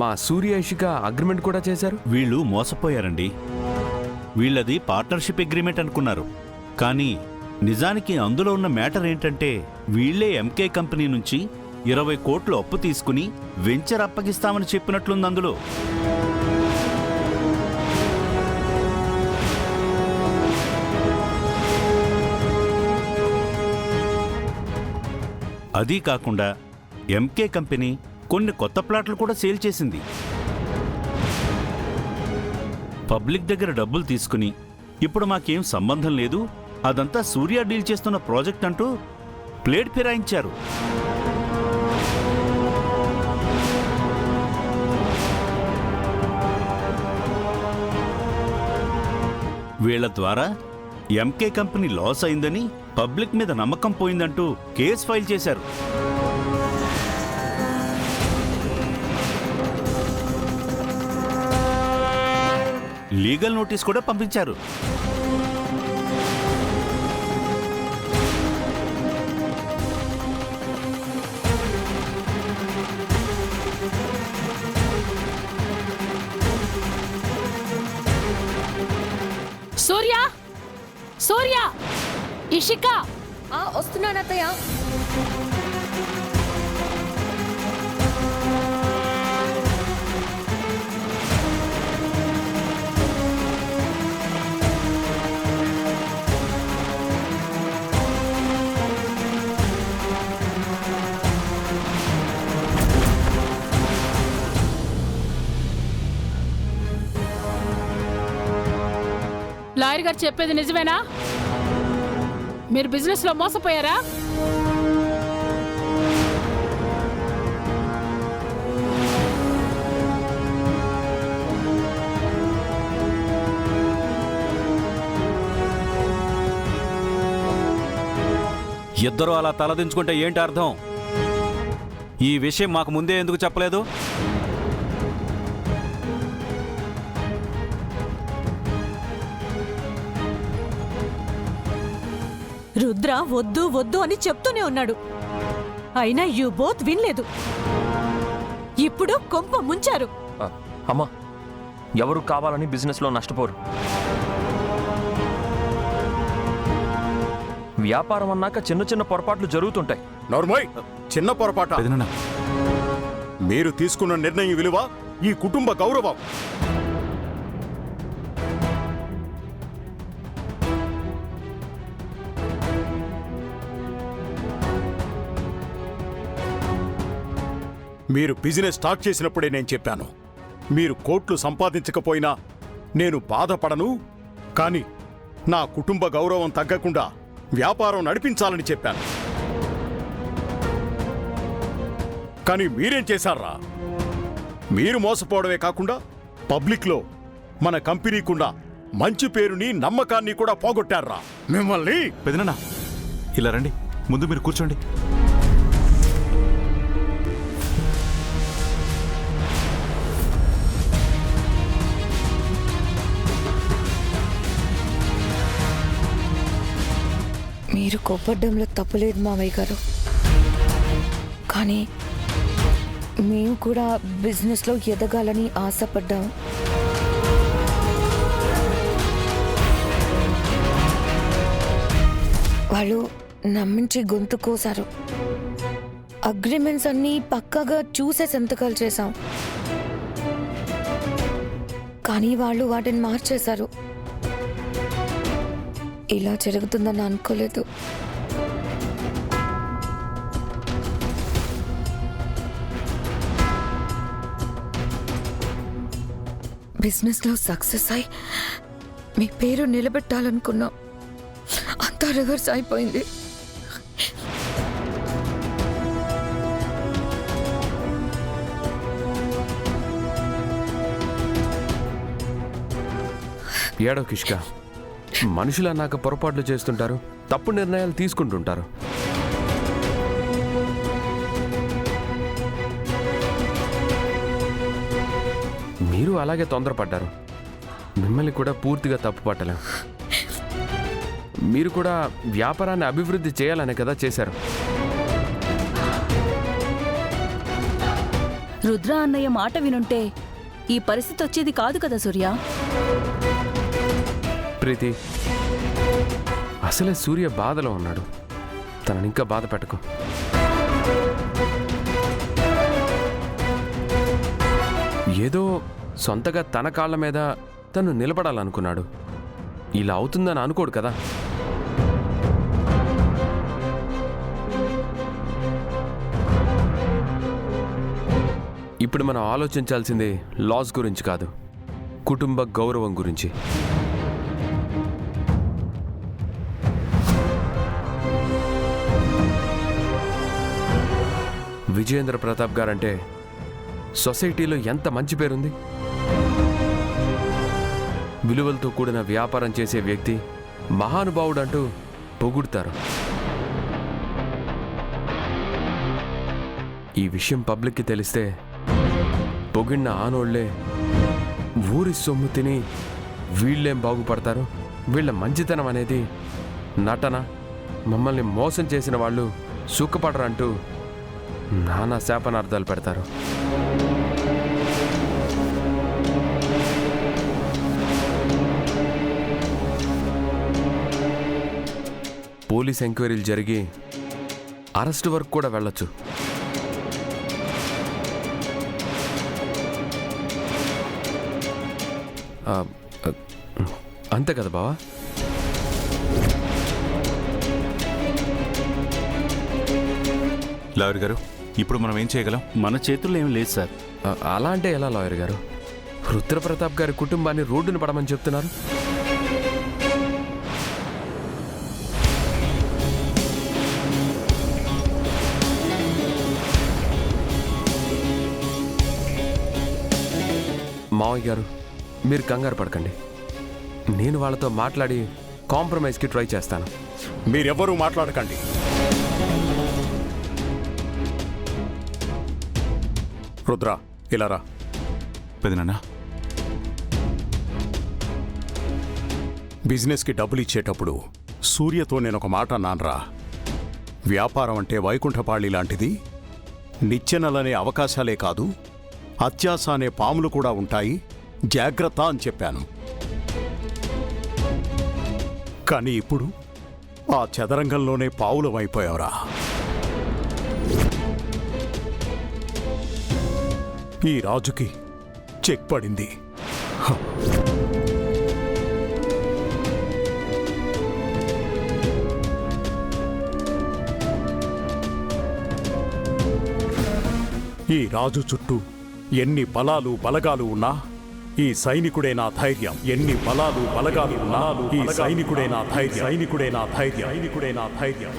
మా సూర్య ఇషిక అగ్రిమెంట్ కూడా చేశారు. వీళ్ళు మోసపోయారండి. వీళ్ళది పార్ట్నర్షిప్ అగ్రిమెంట్ అనుకున్నారు. కానీ నిజానికి అందులో ఉన్న మ్యాటర్ ఏంటంటే వీళ్లే ఎంకే కంపెనీ నుంచి 20 కోట్లు అప్పు తీసుకుని వెంచర్ అప్పగిస్తామని చెప్పినట్లుంది అందులో. అదీ కాకుండా ఎంకే కంపెనీ కొన్ని కొత్త ప్లాట్లు కూడా సేల్ చేసింది. పబ్లిక్ దగ్గర డబ్బులు తీసుకుని ఇప్పుడు మాకేం సంబంధం లేదు, అదంతా సూర్య డీల్ చేస్తున్న ప్రాజెక్ట్ అంటూ ప్లేట్ ఫిరాయించారు. వీళ్ల ద్వారా ఎంకే కంపెనీ లాస్ అయిందని, పబ్లిక్ మీద నమ్మకం పోయిందంటూ కేసు ఫైల్ చేశారు. లీగల్ నోటీస్ కూడా పంపించారు. సూర్య, సూర్య, ఇషిక. వస్తున్నాను అత్తయ్య. లాయర్ గారు చెప్పేది నిజమేనా? మీరు బిజినెస్ లో మోసపోయారా? ఇద్దరు అలా తలదించుకుంటే ఏంటి అర్థం? ఈ విషయం మాకు ముందే ఎందుకు చెప్పలేదు? రుద్ర వద్దు వద్దు అని చెప్తూనే ఉన్నాడు, అయినా యూ బోత్ వినలేదు. ఇప్పుడు కొంప ముంచారు. అమ్మా, ఎవరు కావాలని బిజినెస్లో నష్టపోరు. వ్యాపారం అన్నాక చిన్న చిన్న పొరపాట్లు జరుగుతుంటాయి. నోర్మోయ్, చిన్న పొరపాట? మీరు తీసుకున్న నిర్ణయం విలువ ఈ కుటుంబ గౌరవం. మీరు బిజినెస్ స్టార్ట్ చేసినప్పుడే నేను చెప్పాను, మీరు కోట్లు సంపాదించకపోయినా నేను బాధపడను, కానీ నా కుటుంబ గౌరవం తగ్గకుండా వ్యాపారం నడిపించాలని చెప్పాను. కానీ మీరేం చేశారా? మీరు మోసపోవడమే కాకుండా పబ్లిక్లో మన కంపెనీకున్న మంచి పేరుని నమ్మకాన్ని కూడా పోగొట్టారా మిమ్మల్ని. పెదనాన్న, ఇలా రండి, ముందు మీరు కూర్చోండి. మీరు కోపడ్డంలో తప్పులేదు మావయ్య గారు, కానీ మేము కూడా బిజినెస్లో ఎదగాలని ఆశపడ్డాం. వాళ్ళు నమ్మించి గొంతు కోసారు. అగ్రిమెంట్స్ అన్నీ పక్కాగా చూసే సంతకాలు చేశాం, కానీ వాళ్ళు వాటిని మార్చేశారు. ఇలా జరుగుతుందని అనుకోలేదు. బిజినెస్లో సక్సెస్ అయి మీ పేరు నిలబెట్టాలనుకున్నాం, అంతా రివర్స్ అయిపోయింది. ఏడో కిష్క, మనుషులు అన్నాక పొరపాట్లు చేస్తుంటారు, తప్పు నిర్ణయాలు తీసుకుంటుంటారు. మీరు అలాగే తొందరపడ్డారు. మిమ్మల్ని కూడా పూర్తిగా తప్పు పట్టలేం. మీరు కూడా వ్యాపారాన్ని అభివృద్ధి చేయాలనే కదా చేశారు. రుద్ర అన్నయ్య మాట వినుంటే ఈ పరిస్థితి వచ్చేది కాదు కదా సూర్య. ప్రీతి, అసలే సూర్య బాధలో ఉన్నాడు. తనని ఇంకా బాధ పెట్టకు. ఏదో సొంతగా తన కాళ్ళ మీద తను నిలబడాలనుకున్నాడు. ఇలా అవుతుందని అనుకోడు కదా. ఇప్పుడు మనం ఆలోచించాల్సింది లాస్ గురించి కాదు, కుటుంబ గౌరవం గురించి. విజయేంద్ర ప్రతాప్ గారంటే సొసైటీలో ఎంత మంచి పేరుంది. విలువలతో కూడిన వ్యాపారం చేసే వ్యక్తి, మహానుభావుడు అంటూ పొగుడుతారు. ఈ విషయం పబ్లిక్కి తెలిస్తే పొగిడిన ఆనోళ్లే ఊరి సొమ్ము తిని వీళ్ళేం బాగుపడతారు, వీళ్ళ మంచితనం అనేది నటన, మమ్మల్ని మోసం చేసిన వాళ్ళు సుఖపడరంటూ నానా శాపనార్థాలు పెడతారు. పోలీస్ ఎంక్వైరీలు జరిగి అరెస్ట్ వరకు కూడా వెళ్ళొచ్చు. అంతే కదా బావా? లాయర్ గారు, ఇప్పుడు మనం ఏం చేయగలం? మన చేతుల్లో ఏం లేదు సార్. అలా అంటే ఎలా లాయర్ గారు? రుద్రప్రతాప్ గారి కుటుంబాన్ని రోడ్డును పడమని చెప్తున్నారు. మావయ్య గారు, మీరు కంగారు పడకండి. నేను వాళ్ళతో మాట్లాడి కాంప్రమైజ్కి ట్రై చేస్తాను. మీరెవ్వరూ మాట్లాడకండి. రుద్ర, ఇలా రా. పెదనాన్న, బిజినెస్కి డబ్బులు ఇచ్చేటప్పుడు సూర్యతో నేనొక మాట అన్నాన్రా. వ్యాపారం అంటే వైకుంఠపాళి లాంటిది. నిచ్చెనలనే అవకాశాలే కాదు, అత్యాశ అనే పాములు కూడా ఉంటాయి, జాగ్రత్త అని చెప్పాను. కానీ ఇప్పుడు ఆ చదరంగంలోనే పావులమైపోయావురా. ఈ రాజుకి చెక్ పడింది. ఈ రాజు చుట్టూ ఎన్ని బలాలు బలగాలు ఉన్నా ఈ సైనికుడే నా ధైర్యం. ఎన్ని బలాలు బలగాలు ఉన్నా ఈ సైనికుడే నా ధైర్యం. సైనికుడే నా ధైర్యం. సైనికుడే నా ధైర్యం.